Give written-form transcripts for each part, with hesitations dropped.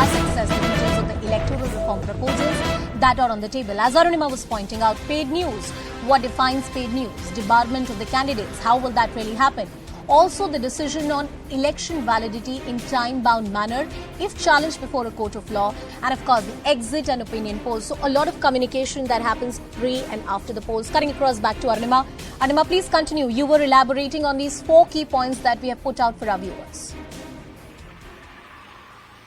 has accessed the details of the electoral reform proposals that are on the table. As Arunima was pointing out, paid news. What defines paid news? Debarment of the candidates. How will that really happen? Also, the decision on election validity in time-bound manner if challenged before a court of law. And of course, the exit and opinion polls. So a lot of communication that happens pre and after the polls. Cutting across back to Arunima. Arunima, please continue. You were elaborating on these 4 key points that we have put out for our viewers.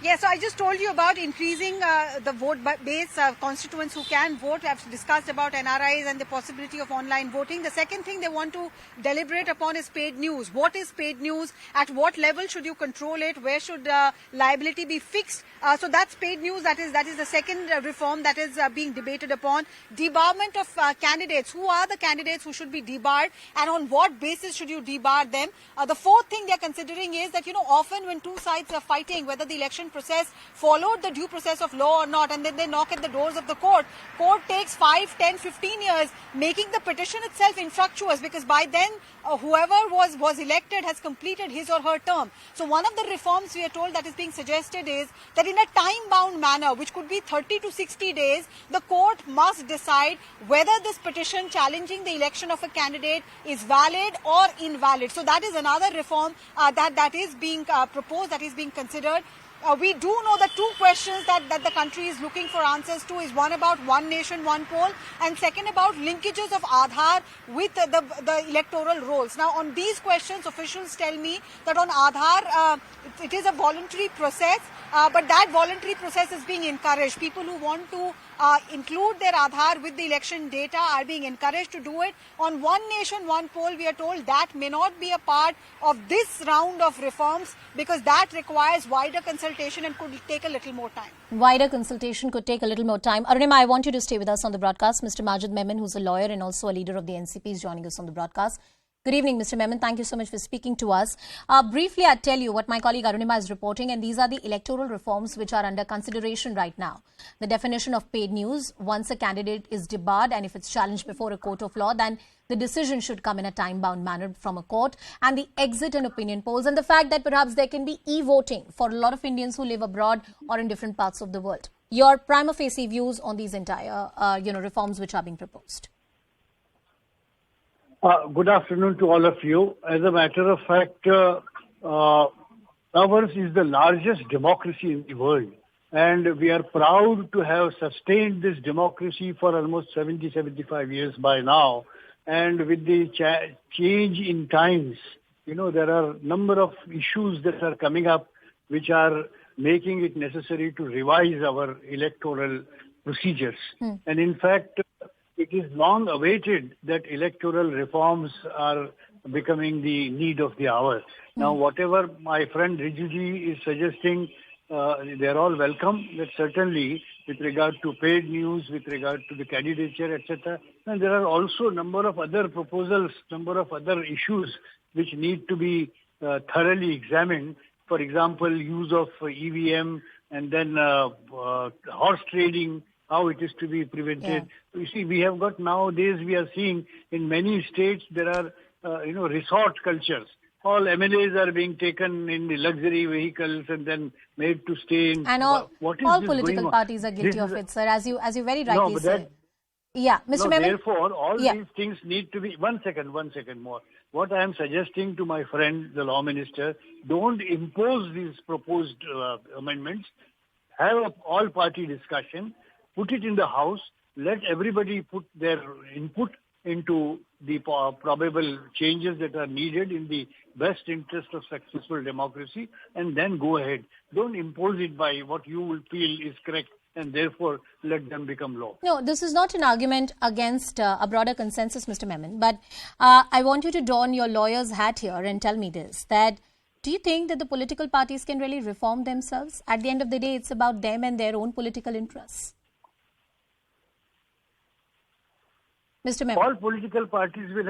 Yes, so I just told you about increasing the vote base, constituents who can vote. I've discussed about NRIs and the possibility of online voting. The second thing they want to deliberate upon is paid news. What is paid news? At what level should you control it? Where should liability be fixed? So that's paid news. That is the second reform that is being debated upon. Debarment of candidates. Who are the candidates who should be debarred, and on what basis should you debar them? The fourth thing they're considering is that, often when two sides are fighting, whether the election process followed the due process of law or not, and then they knock at the doors of the court takes 5, 10, 15 years, making the petition itself infructuous, because by then whoever was elected has completed his or her term. So one of the reforms we are told that is being suggested is that in a time-bound manner, which could be 30 to 60 days, the court must decide whether this petition challenging the election of a candidate is valid or invalid. So that is another reform that is being proposed, that is being considered. We do know that 2 questions that the country is looking for answers to is one about one nation, one poll, and second about linkages of Aadhaar with the electoral rolls. Now, on these questions, officials tell me that on Aadhaar, it is a voluntary process, but that voluntary process is being encouraged. People who want to include their Aadhaar with the election data are being encouraged to do it. On one nation, one poll, we are told that may not be a part of this round of reforms, because that requires wider consultation and could take a little more time. Wider consultation could take a little more time. Arunima, I want you to stay with us on the broadcast. Mr. Majid Memon, who's a lawyer and also a leader of the NCP, is joining us on the broadcast. Good evening, Mr. Memon. Thank you so much for speaking to us. Briefly, I'll tell you what my colleague Arunima is reporting, and these are the electoral reforms which are under consideration right now. The definition of paid news: once a candidate is debarred and if it's challenged before a court of law, then the decision should come in a time-bound manner from a court, and the exit and opinion polls, and the fact that perhaps there can be e-voting for a lot of Indians who live abroad or in different parts of the world. Your prima facie views on these entire reforms which are being proposed. Good afternoon to all of you. As a matter of fact, ours is the largest democracy in the world, and we are proud to have sustained this democracy for almost 70-75 years by now. And with the change in times, there are a number of issues that are coming up which are making it necessary to revise our electoral procedures. And in fact, it is long awaited that electoral reforms are becoming the need of the hour. Now, whatever my friend Rijuji is suggesting, they're all welcome. That certainly, with regard to paid news, with regard to the candidature, etc. And there are also a number of other proposals, number of other issues which need to be thoroughly examined. For example, use of EVM, and then horse trading, how it is to be prevented. Yeah. You see, we have got nowadays, we are seeing in many states there are, resort cultures. All MLAs are being taken in the luxury vehicles and then made to stay in. And all political parties are guilty of it, sir, as you very rightly said. Yeah, Mr. Memon. Therefore, all these things need to be... One second more. What I am suggesting to my friend, the law minister, don't impose these proposed amendments. Have an all-party discussion. Put it in the House, let everybody put their input into the probable changes that are needed in the best interest of successful democracy, and then go ahead. Don't impose it by what you will feel is correct, and therefore let them become law. No, this is not an argument against a broader consensus, Mr. Memon, but I want you to don your lawyer's hat here and tell me this, that do you think that the political parties can really reform themselves? At the end of the day, it's about them and their own political interests. Mr. Memon. All political parties will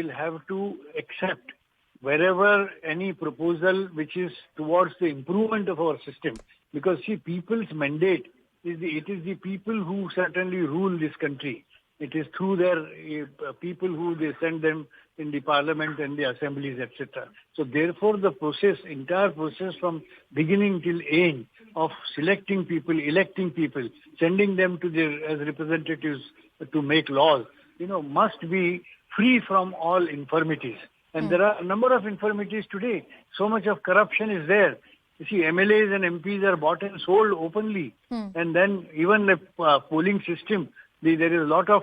have to accept wherever any proposal which is towards the improvement of our system. Because, see, people's mandate, it is the people who certainly rule this country. It is through their people who they send them in the parliament and the assemblies, etc. So therefore, the entire process from beginning till end of selecting people, electing people, sending them to as representatives to make laws, must be free from all infirmities. And there are a number of infirmities today. So much of corruption is there. You see, MLAs and MPs are bought and sold openly. And then even the polling system, there is a lot of,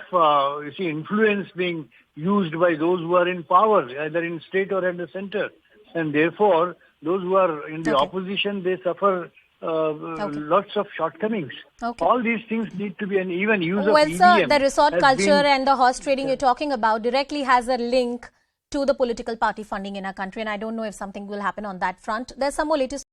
influence being used by those who are in power, either in state or at the center. And therefore, those who are in the opposition, they suffer lots of shortcomings. All these things need to be an even use of EVM. Well, sir, the resort culture and the horse trading you're talking about directly has a link to the political party funding in our country. And I don't know if something will happen on that front. There's some more latest